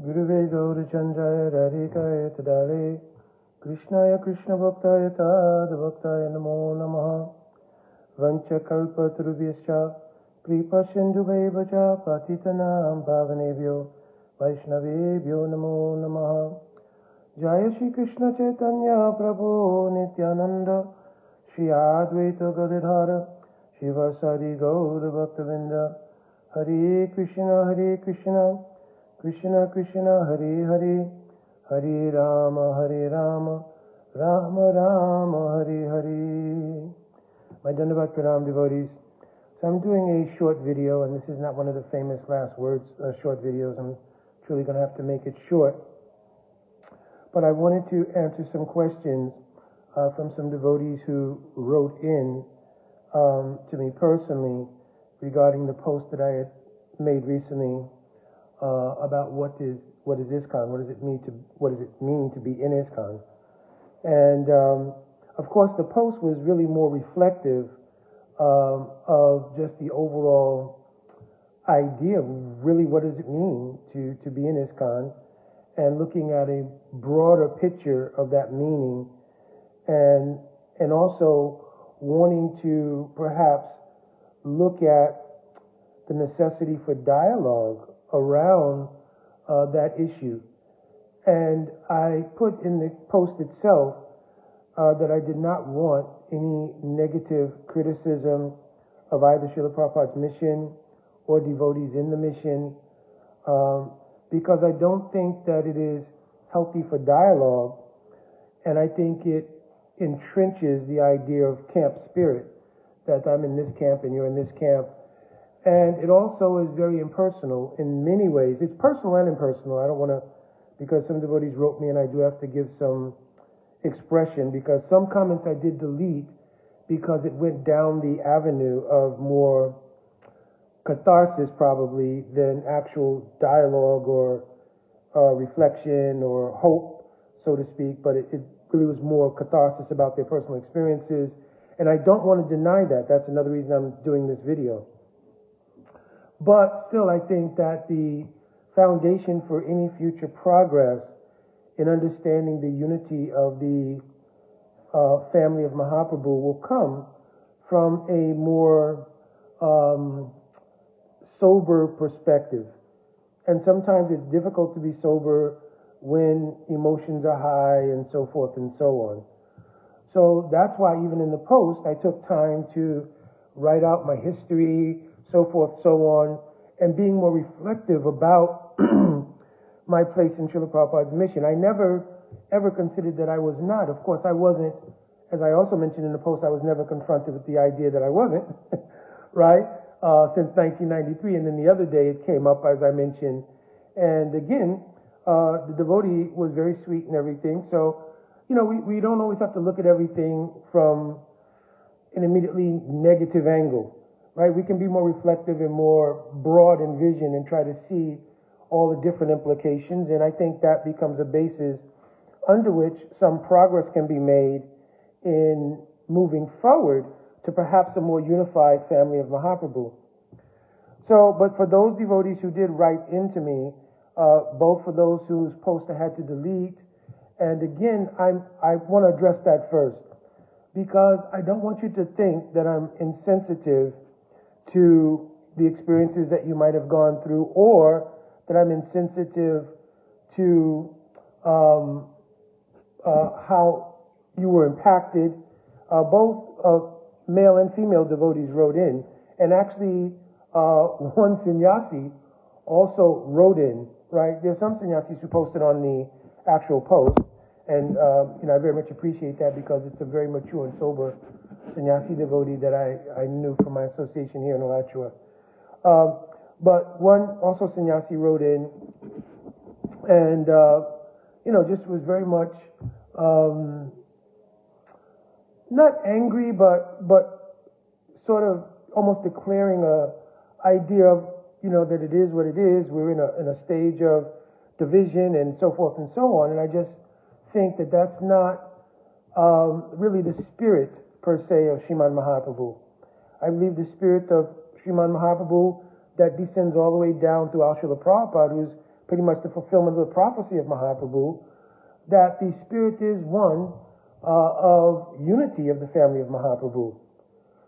Guruve Gaurachandaya Radhikaya Tadale Krishnaya Krishna Bhaktaya Tad Bhaktaya Namo Namaha Vancha Kalpa Turubhyascha Kripa Sindhubheva Patitanam Bhavanebhyo Vaishnavebhyo Namo Namaha Jaya Shri Krishna Chaitanya Prabhu Nityananda Shri Advaita Gadadhara Shivasari Gaura Bhaktavinda Hare Krishna Krishna Krishna Hare Hare Hare Rama Rama Rama Hare Hare. My Dandavat Pranam devotees. So I'm doing a short video, and this is not one of the famous last words short videos. I'm truly going to have to make it short. But I wanted to answer some questions from some devotees who wrote in to me personally regarding the post that I had made recently about what is ISKCON, what does it mean to be in ISKCON, and of course the post was really more reflective of just the overall idea, really what does it mean to be in ISKCON, and looking at a broader picture of that meaning, and also wanting to perhaps look at the necessity for dialogue around that issue. And I put in the post itself that I did not want any negative criticism of either Srila Prabhupada's mission or devotees in the mission, because I don't think that it is healthy for dialogue, and I think it entrenches the idea of camp spirit, that I'm in this camp and you're in this camp. And it also is very impersonal in many ways. It's personal and impersonal. I don't want to, because some devotees wrote me and I do have to give some expression, because some comments I did delete because it went down the avenue of more catharsis probably than actual dialogue or reflection or hope, so to speak. But it really was more catharsis about their personal experiences. And I don't want to deny that. That's another reason I'm doing this video. But still, I think that the foundation for any future progress in understanding the unity of the family of Mahaprabhu will come from a more sober perspective. And sometimes it's difficult to be sober when emotions are high and so forth and so on. So that's why even in the post, I took time to write out my history, so forth, so on, and being more reflective about my place in Srila Prabhupada's mission. I never ever considered that I was not. Of course, I wasn't, as I also mentioned in the post, I was never confronted with the idea that I wasn't, right? Since 1993, and then the other day it came up, as I mentioned. And again, the devotee was very sweet and everything. So, you know, we don't always have to look at everything from an immediately negative angle. Right? We can be more reflective and more broad in vision and try to see all the different implications. And I think that becomes a basis under which some progress can be made in moving forward to perhaps a more unified family of Mahaprabhu. So, but for those devotees who did write into me, both for those whose post I had to delete, and again, I want to address that first, because I don't want you to think that I'm insensitive to the experiences that you might have gone through, or that I'm insensitive to how you were impacted. Both male and female devotees wrote in, and actually one sannyasi also wrote in, right? There's some sannyasis who posted on the actual post, and you know, I very much appreciate that, because it's a very mature and sober sannyasi devotee that I knew from my association here in Alachua. But one also sannyasi wrote in, and you know, just was very much not angry, but sort of almost declaring a idea of, you know, that it is what it is. We're in a stage of division and so forth and so on. And I just think that that's not really the spirit per se of Sriman Mahaprabhu. I believe the spirit of Sriman Mahaprabhu that descends all the way down to Srila Prabhupada, who's pretty much the fulfillment of the prophecy of Mahaprabhu, that the spirit is one of unity of the family of Mahaprabhu.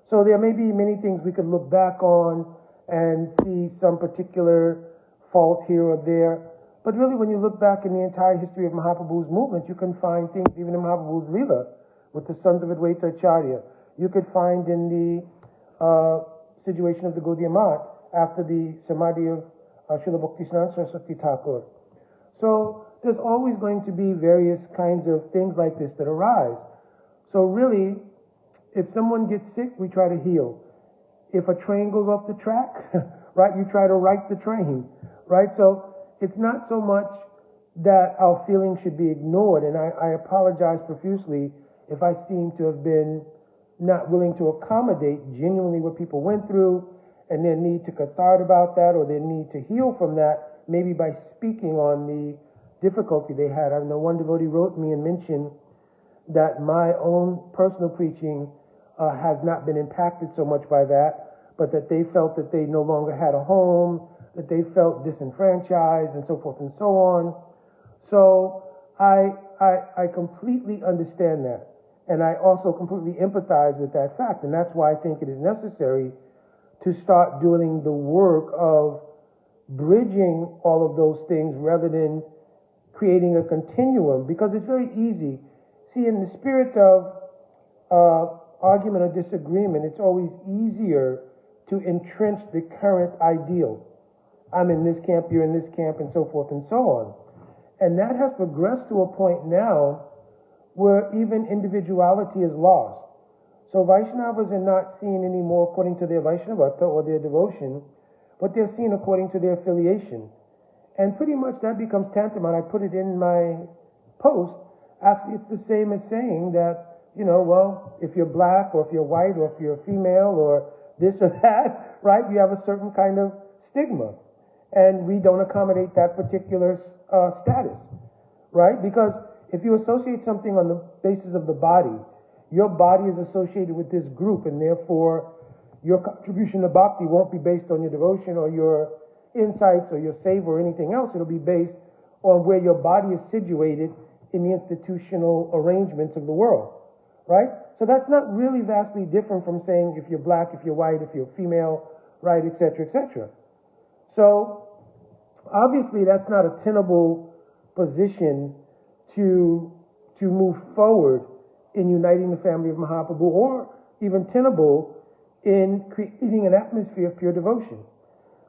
So there may be many things we could look back on and see some particular fault here or there. But really, when you look back in the entire history of Mahaprabhu's movement, you can find things even in Mahaprabhu's Leela with the sons of Advaita Acharya. You could find in the situation of the Gaudiya Math after the Samadhi of Srila Bhaktisnand Saraswati Thakur. So there's always going to be various kinds of things like this that arise. So really, if someone gets sick, we try to heal. If a train goes off the track, right, you try to right the train, right? So it's not so much that our feelings should be ignored, and I apologize profusely if I seem to have been not willing to accommodate genuinely what people went through and their need to cathartic about that or their need to heal from that, maybe by speaking on the difficulty they had. I know one devotee wrote me and mentioned that my own personal preaching has not been impacted so much by that, but that they felt that they no longer had a home, that they felt disenfranchised, and so forth and so on. So I completely understand that, and I also completely empathize with that fact, and that's why I think it is necessary to start doing the work of bridging all of those things rather than creating a continuum, because it's very easy. See, in the spirit of argument or disagreement, it's always easier to entrench the current ideal. I'm in this camp, you're in this camp, and so forth and so on. And that has progressed to a point now where even individuality is lost. So Vaishnavas are not seen anymore according to their Vaishnavata or their devotion, but they're seen according to their affiliation. And pretty much that becomes tantamount. I put it in my post. Actually, it's the same as saying that, you know, well, if you're black or if you're white or if you're female or this or that, right, you have a certain kind of stigma. And we don't accommodate that particular status, right? Because if you associate something on the basis of the body, your body is associated with this group, and therefore your contribution to bhakti won't be based on your devotion or your insights or your seva or anything else. It'll be based on where your body is situated in the institutional arrangements of the world, right? So that's not really vastly different from saying if you're black, if you're white, if you're female, right, etc., etc. So obviously that's not a tenable position to move forward in uniting the family of Mahaprabhu, or even tenable in creating an atmosphere of pure devotion.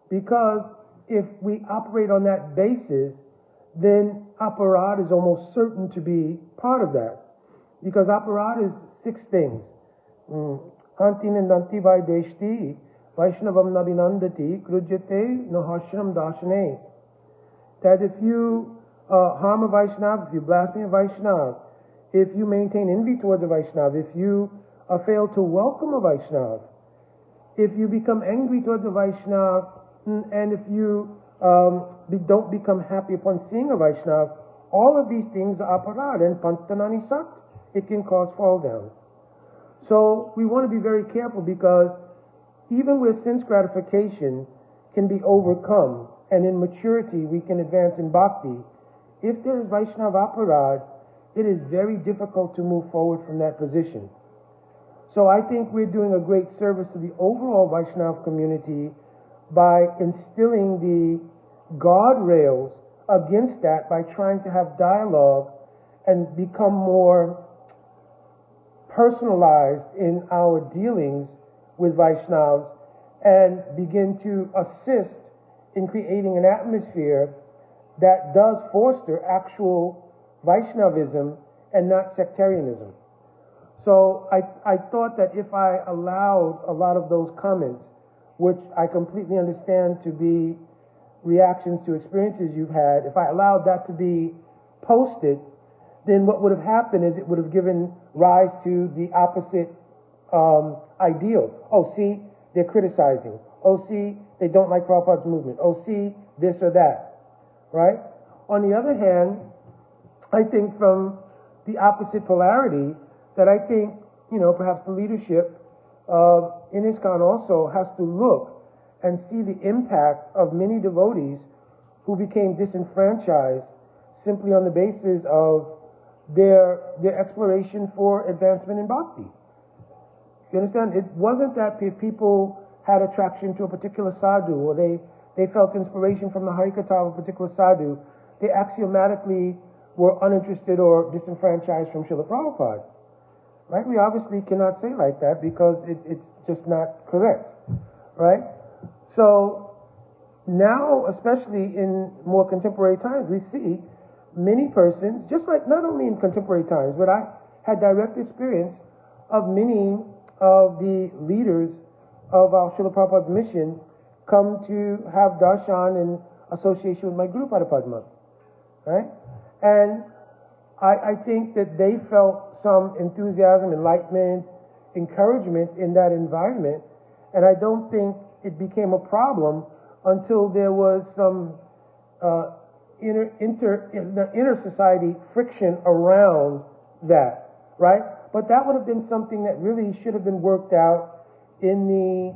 Because if we operate on that basis, then aparad is almost certain to be part of that. Because aparad is 6 things. Hanti nandanti vaideshti, Vaishnavam nabhinandati, krujyate nahashram dashane. That if you harm a Vaishnava, if you blaspheme a Vaishnava, if you maintain envy towards a Vaishnava, if you fail to welcome a Vaishnava, if you become angry towards a Vaishnava, and if you don't become happy upon seeing a Vaishnava, all of these things are aparad and pantanani sakt. It can cause fall down. So we want to be very careful, because even where sense gratification can be overcome, and in maturity we can advance in bhakti, if there is Vaishnava aparad, it is very difficult to move forward from that position. So I think we're doing a great service to the overall Vaishnava community by instilling the guardrails against that, by trying to have dialogue and become more personalized in our dealings with Vaishnavas, and begin to assist in creating an atmosphere that does foster actual Vaishnavism and not sectarianism. So I thought that if I allowed a lot of those comments, which I completely understand to be reactions to experiences you've had, if I allowed that to be posted, then what would have happened is it would have given rise to the opposite ideal. Oh, see, they're criticizing. Oh, see, they don't like Prabhupada's movement. Oh, see, this or that, right? On the other hand, I think from the opposite polarity, that I think, perhaps the leadership in ISKCON also has to look and see the impact of many devotees who became disenfranchised simply on the basis of their exploration for advancement in bhakti. You understand? It wasn't that people had attraction to a particular sadhu, or they felt inspiration from the Harikatha of a particular sadhu. They axiomatically were uninterested or disenfranchised from Srila Prabhupada. Right? We obviously cannot say like that because it's just not correct. Right? So now, especially in more contemporary times, we see many persons, just like not only in contemporary times, but I had direct experience of many of the leaders of our Srila Prabhupada's mission come to have darshan in association with my Guru Pada Padma. Right? And I think that they felt some enthusiasm, enlightenment, encouragement in that environment, and I don't think it became a problem until there was some inner society friction around that, right? But that would have been something that really should have been worked out in the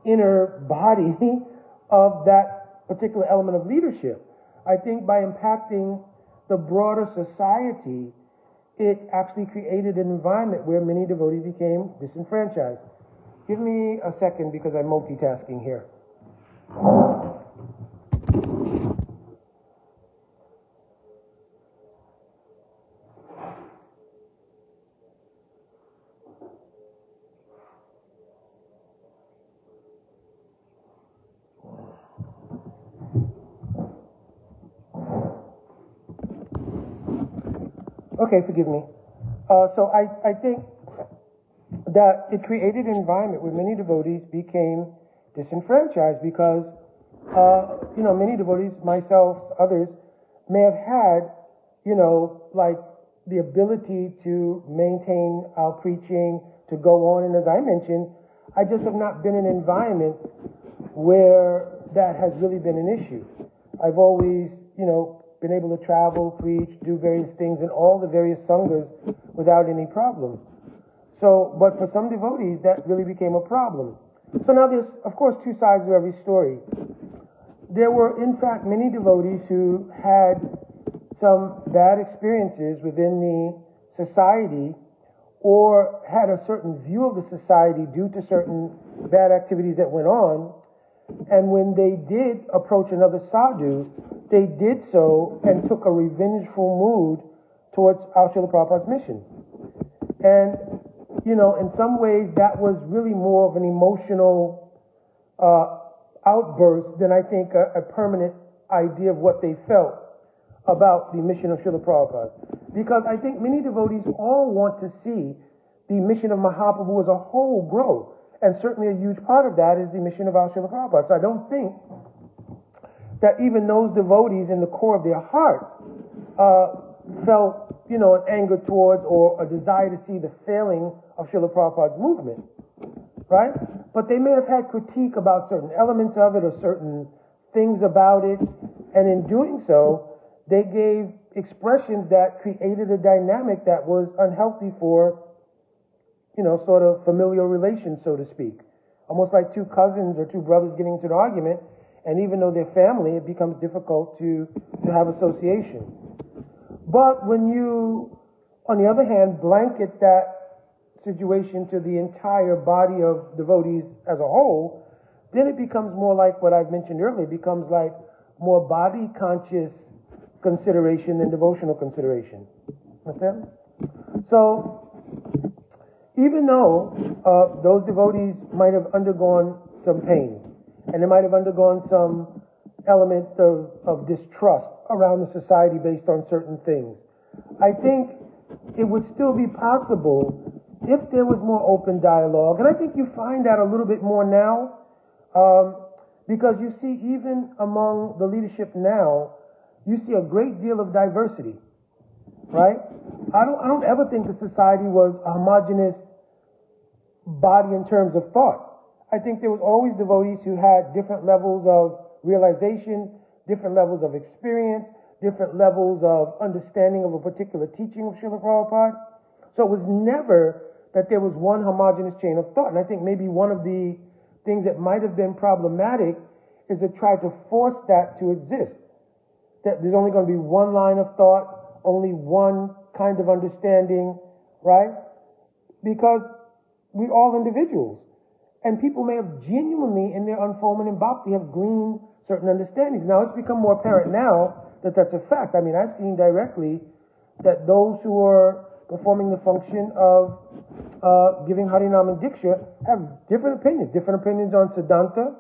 inner body of that particular element of leadership. I think by impacting the broader society, it actually created an environment where many devotees became disenfranchised. Give me a second because I'm multitasking here. Okay, forgive me. So I think that it created an environment where many devotees became disenfranchised because, many devotees, myself, others, may have had, like the ability to maintain our preaching, to go on. And as I mentioned, I just have not been in environments where that has really been an issue. I've always, been able to travel, preach, do various things in all the various sanghas without any problem. So, but for some devotees, that really became a problem. So now there's, of course, two sides of every story. There were, in fact, many devotees who had some bad experiences within the society or had a certain view of the society due to certain bad activities that went on. And when they did approach another sadhu, they did so and took a revengeful mood towards our Srila Prabhupada's mission. And, in some ways that was really more of an emotional outburst than I think a permanent idea of what they felt about the mission of Srila Prabhupada. Because I think many devotees all want to see the mission of Mahaprabhu as a whole grow. And certainly a huge part of that is the mission of our Srila Prabhupada. So I don't think that even those devotees in the core of their hearts felt, an anger towards or a desire to see the failing of Srila Prabhupada's movement, right? But they may have had critique about certain elements of it or certain things about it, and in doing so, they gave expressions that created a dynamic that was unhealthy for, sort of familial relations, so to speak. Almost like two cousins or two brothers getting into an argument, and even though they're family, it becomes difficult to have association. But when you, on the other hand, blanket that situation to the entire body of devotees as a whole, then it becomes more like what I've mentioned earlier. It becomes like more body-conscious consideration than devotional consideration. Understand? So, even though those devotees might have undergone some pain, and they might have undergone some element of distrust around the society based on certain things, I think it would still be possible if there was more open dialogue. And I think you find that a little bit more now, because you see even among the leadership now, you see a great deal of diversity, right? I don't ever think the society was a homogeneous body in terms of thought. I think there was always devotees who had different levels of realization, different levels of experience, different levels of understanding of a particular teaching of Srila Prabhupada. So it was never that there was one homogeneous chain of thought. And I think maybe one of the things that might have been problematic is to try to force that to exist. that there's only going to be one line of thought, only one kind of understanding, right? Because we're all individuals. And people may have genuinely, in their unfoldment in bhakti, have gleaned certain understandings. Now, it's become more apparent now that that's a fact. I mean, I've seen directly that those who are performing the function of giving Harinam and Diksha have different opinions on Siddhanta,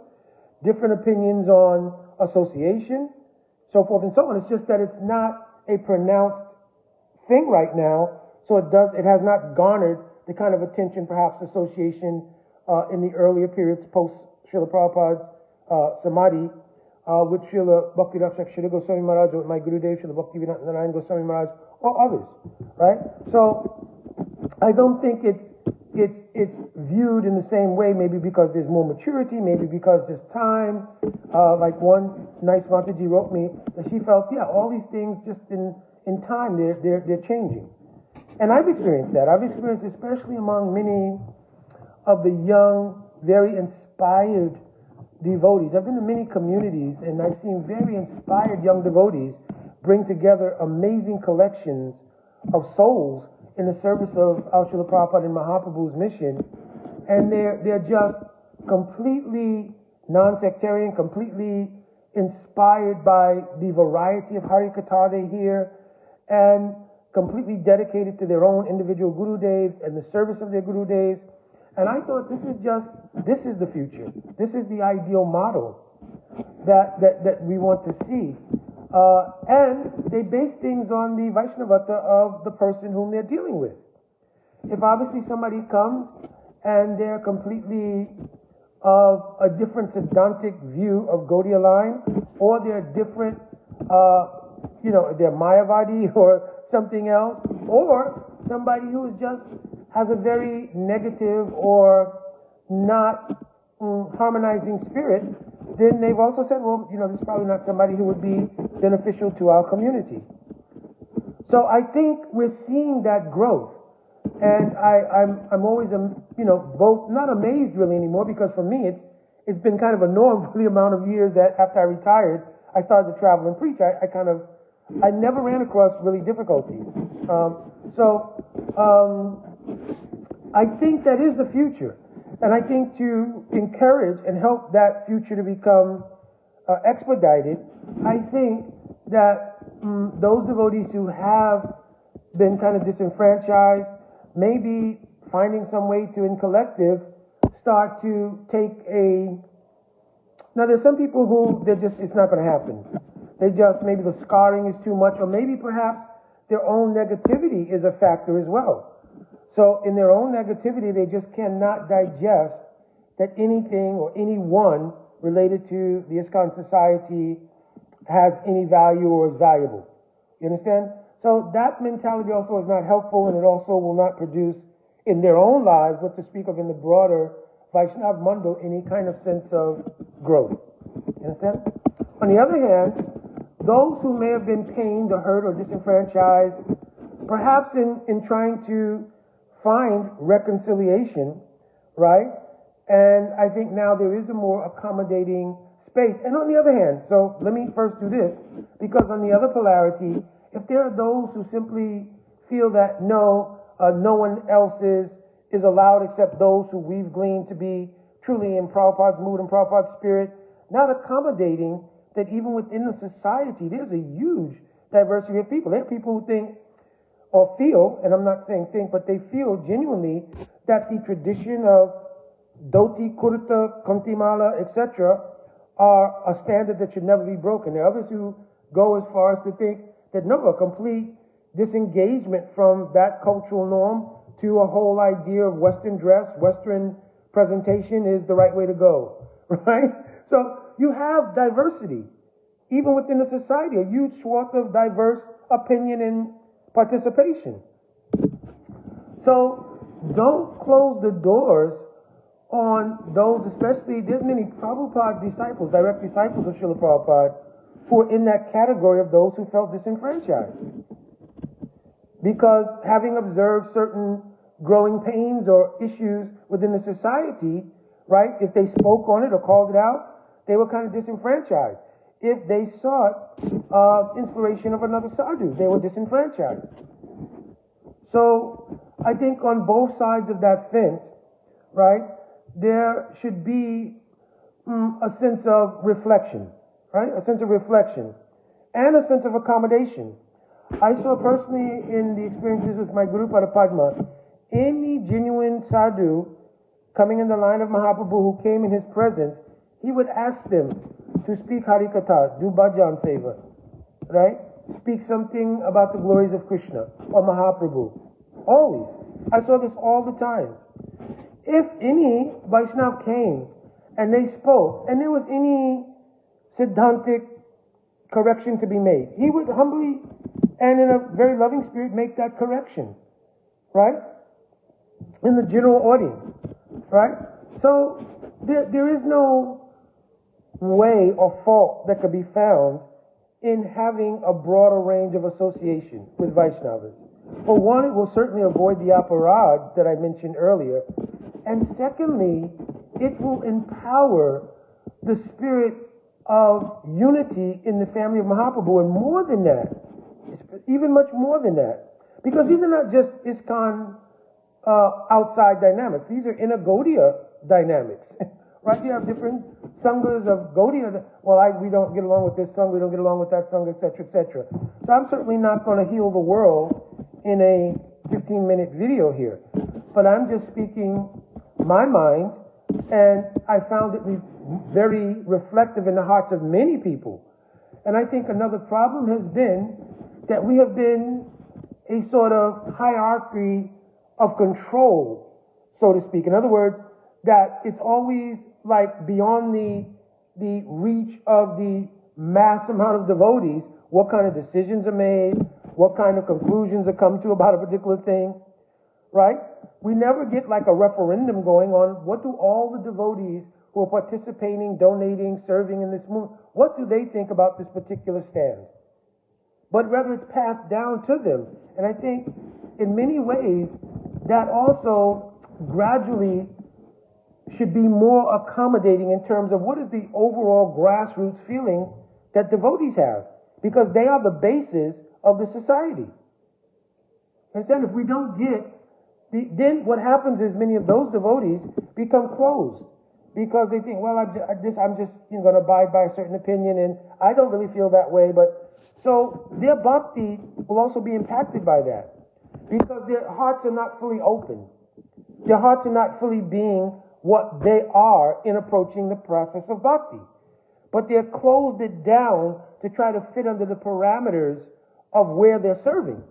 different opinions on association, so forth and so on. It's just that it's not a pronounced thing right now, so it has not garnered the kind of attention, perhaps, association in the earlier periods post Srila Prabhupada's Samadhi, with Srila Bhakti Rakshak Goswami Maharaj, or with my Gurudev, Srila Bhakti Narayan Goswami Maharaj, or others, right? So I don't think it's viewed in the same way, maybe because there's more maturity, maybe because there's time. Like one nice Mataji wrote me that she felt, all these things just in time, they're changing. And I've experienced that. I've experienced, especially among many of the young, very inspired devotees. I've been to many communities, and I've seen very inspired young devotees bring together amazing collections of souls in the service of Srila Prabhupada and Mahaprabhu's mission. And they're just completely non-sectarian, completely inspired by the variety of Harikatha they hear, and completely dedicated to their own individual Gurudevs and the service of their Gurudevs. And I thought this is the future. This is the ideal model that we want to see. And they base things on the Vaishnavata of the person whom they're dealing with. If obviously somebody comes and they're completely of a different Siddhantic view of Gaudiya line, or they're different, they're Mayavadi or something else, or somebody who is just has a very negative or not harmonizing spirit, then they've also said, well, this is probably not somebody who would be beneficial to our community. So I think we're seeing that growth. And I'm always, both not amazed really anymore, because for me it's been kind of a norm for the amount of years that after I retired, I started to travel and preach. I never ran across really difficulties. I think that is the future. And I think to encourage and help that future to become expedited, I think that those devotees who have been kind of disenfranchised, maybe finding some way to, in collective, start to take now there's some people who it's not going to happen. Maybe the scarring is too much, or maybe perhaps their own negativity is a factor as well. So in their own negativity, they just cannot digest that anything or anyone related to the ISKCON society has any value or is valuable. You understand? So that mentality also is not helpful, and it also will not produce in their own lives, what to speak of in the broader Vaishnav Mandal, any kind of sense of growth. You understand? On the other hand, those who may have been pained or hurt or disenfranchised, perhaps in trying to find reconciliation, right? And I think now there is a more accommodating space. And on the other hand, so let me first do this, because on the other polarity, if there are those who simply feel that no one else is allowed except those who we've gleaned to be truly in Prabhupada's mood and Prabhupada's spirit, not accommodating that even within the society, there's a huge diversity of people. There are people who think or feel, and I'm not saying think, but they feel genuinely that the tradition of dhoti, kurta, kantimala, etc. are a standard that should never be broken. There are others who go as far as to think that no, a complete disengagement from that cultural norm to a whole idea of Western dress, Western presentation is the right way to go, right? So you have diversity, even within the society, a huge swath of diverse opinion and participation. So don't close the doors on those, especially, there's many Prabhupada disciples, direct disciples of Srila Prabhupada, who are in that category of those who felt disenfranchised. Because having observed certain growing pains or issues within the society, right, if they spoke on it or called it out, they were kind of disenfranchised. If they sought inspiration of another sadhu. They were disenfranchised. So I think on both sides of that fence, right, there should be a sense of reflection, right? A sense of reflection and a sense of accommodation. I saw personally in the experiences with my Guru Padma, any genuine sadhu coming in the line of Mahaprabhu who came in his presence, he would ask them to speak Harikatha, do bhajan seva, right? Speak something about the glories of Krishna or Mahaprabhu. Always. I saw this all the time. If any Vaishnav came and they spoke and there was any siddhantic correction to be made, he would humbly and in a very loving spirit make that correction, right? In the general audience, right? So there is no way or fault that could be found in having a broader range of association with Vaishnavas. For one, it will certainly avoid the aparads that I mentioned earlier. And secondly, it will empower the spirit of unity in the family of Mahaprabhu. And more than that, even much more than that, because these are not just ISKCON outside dynamics. These are inner Gaudiya dynamics. Right? You have different sanghas of Gaudiya. Well, we don't get along with this sangha, we don't get along with that sangha, etc., etc. So I'm certainly not going to heal the world in a 15-minute video here. But I'm just speaking my mind, and I found it very reflective in the hearts of many people. And I think another problem has been that we have been a sort of hierarchy of control, so to speak. In other words, that it's always like beyond the reach of the mass amount of devotees, what kind of decisions are made, what kind of conclusions are come to about a particular thing, right? We never get like a referendum going on what do all the devotees who are participating, donating, serving in this movement, what do they think about this particular stand? But rather it's passed down to them. And I think in many ways that also gradually should be more accommodating in terms of what is the overall grassroots feeling that devotees have, because they are the basis of the society. Understand? If we don't get then what happens is many of those devotees become closed because they think, well, I'm just going to abide by a certain opinion, and I don't really feel that way. But so their bhakti will also be impacted by that because their hearts are not fully open. Their hearts are not fully being what they are in approaching the process of bhakti. But they're closed it down to try to fit under the parameters of where they're serving.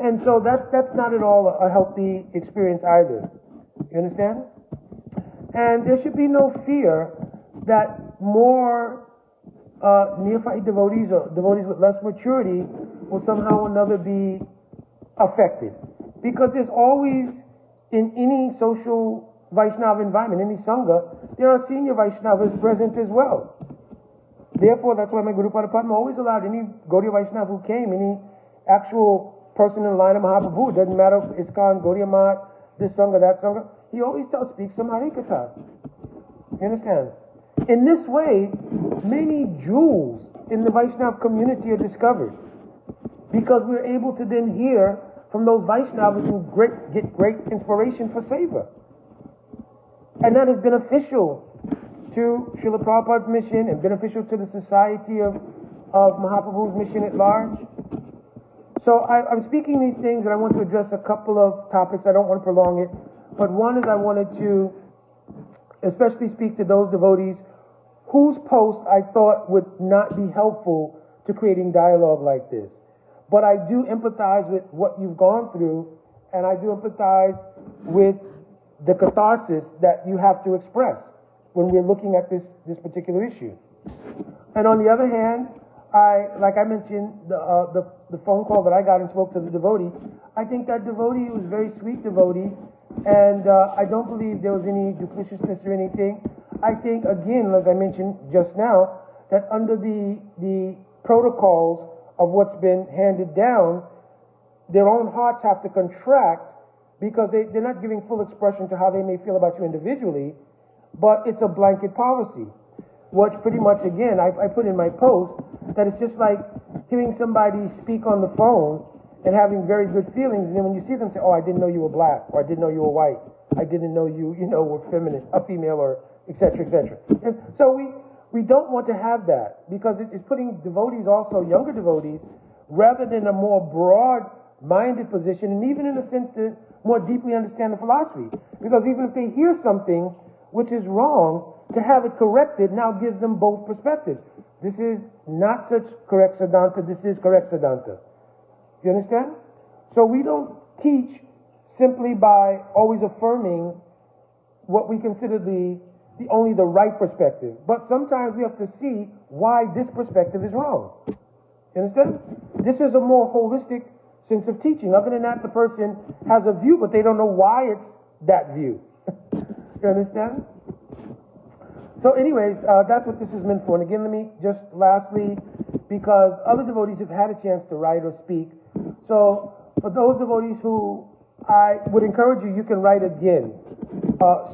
And so that's not at all a healthy experience either. You understand? And there should be no fear that more neophyte devotees or devotees with less maturity will somehow or another be affected. Because there's always, in any social Vaishnava environment, any Sangha, there are senior Vaishnavas present as well. Therefore, that's why my Guru Padma always allowed any Gaudiya Vaishnava who came, any actual person in the line of Mahaprabhu, it doesn't matter if ISKCON, Gaudiya Math, this Sangha, that Sangha, he always speaks some Harikatha. You understand? In this way, many jewels in the Vaishnava community are discovered because we're able to then hear from those Vaishnavas and get great inspiration for seva. And that is beneficial to Srila Prabhupada's mission and beneficial to the society of Mahaprabhu's mission at large. So I'm speaking these things and I want to address a couple of topics. I don't want to prolong it. But one is I wanted to especially speak to those devotees whose posts I thought would not be helpful to creating dialogue like this. But I do empathize with what you've gone through, and I do empathize with the catharsis that you have to express when we're looking at this particular issue. And on the other hand, like I mentioned, the phone call that I got and spoke to the devotee, I think that devotee was a very sweet devotee, and I don't believe there was any duplicitousness or anything. I think, again, as I mentioned just now, that under the protocols of what's been handed down, their own hearts have to contract because they're not giving full expression to how they may feel about you individually, but it's a blanket policy. Which pretty much, again, I put in my post that it's just like hearing somebody speak on the phone and having very good feelings, and then when you see them say, oh, I didn't know you were black, or I didn't know you were white, I didn't know you were feminine, a female, or et cetera, et cetera. And so we don't want to have that, because it's putting devotees, also younger devotees, rather than a more broad-minded position, and even in a sense to more deeply understand the philosophy. Because even if they hear something which is wrong, to have it corrected now gives them both perspectives. This is not such correct Siddhanta, this is correct Siddhanta. You understand? So we don't teach simply by always affirming what we consider only the right perspective. But sometimes we have to see why this perspective is wrong. You understand? This is a more holistic sense of teaching. Other than that, the person has a view, but they don't know why it's that view. You understand? So anyways, that's what this is meant for. And again, let me just lastly, because other devotees have had a chance to write or speak. So for those devotees who I would encourage you, you can write again,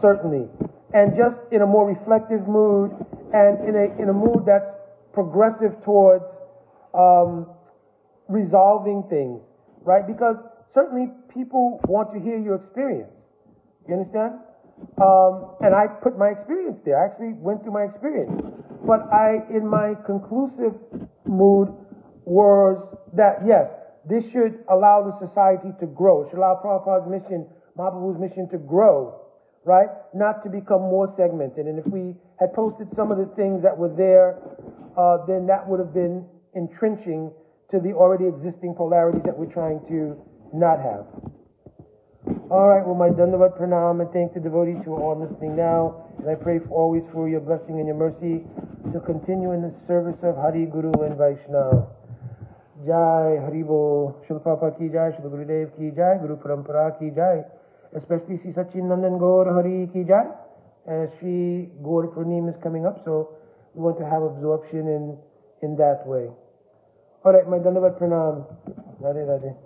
certainly. And just in a more reflective mood, and in a mood that's progressive towards resolving things, right? Because certainly people want to hear your experience. You understand? And I put my experience there. I actually went through my experience. But in my conclusive mood, was that, yes, this should allow the society to grow. It should allow Prabhupada's mission, Mahaprabhu's mission to grow, right? Not to become more segmented. And if we had posted some of the things that were there, then that would have been entrenching to the already existing polarities that we're trying to not have. All right, well, my Dandavat Pranam, and thank the devotees who are on listening now. And I pray always for your blessing and your mercy to continue in the service of Hari, Guru, and Vaishnava. Jai Haribo, Srila Prabhupada ki jai, Srila Gurudev ki jai, Guru Parampara ki jai, especially Sri Sachinandan Gaur Hari ki jai. As Sri Gaur Purnim is coming up, so we want to have absorption in that way. All right, my Dandavat Pranam. Radhe Radhe.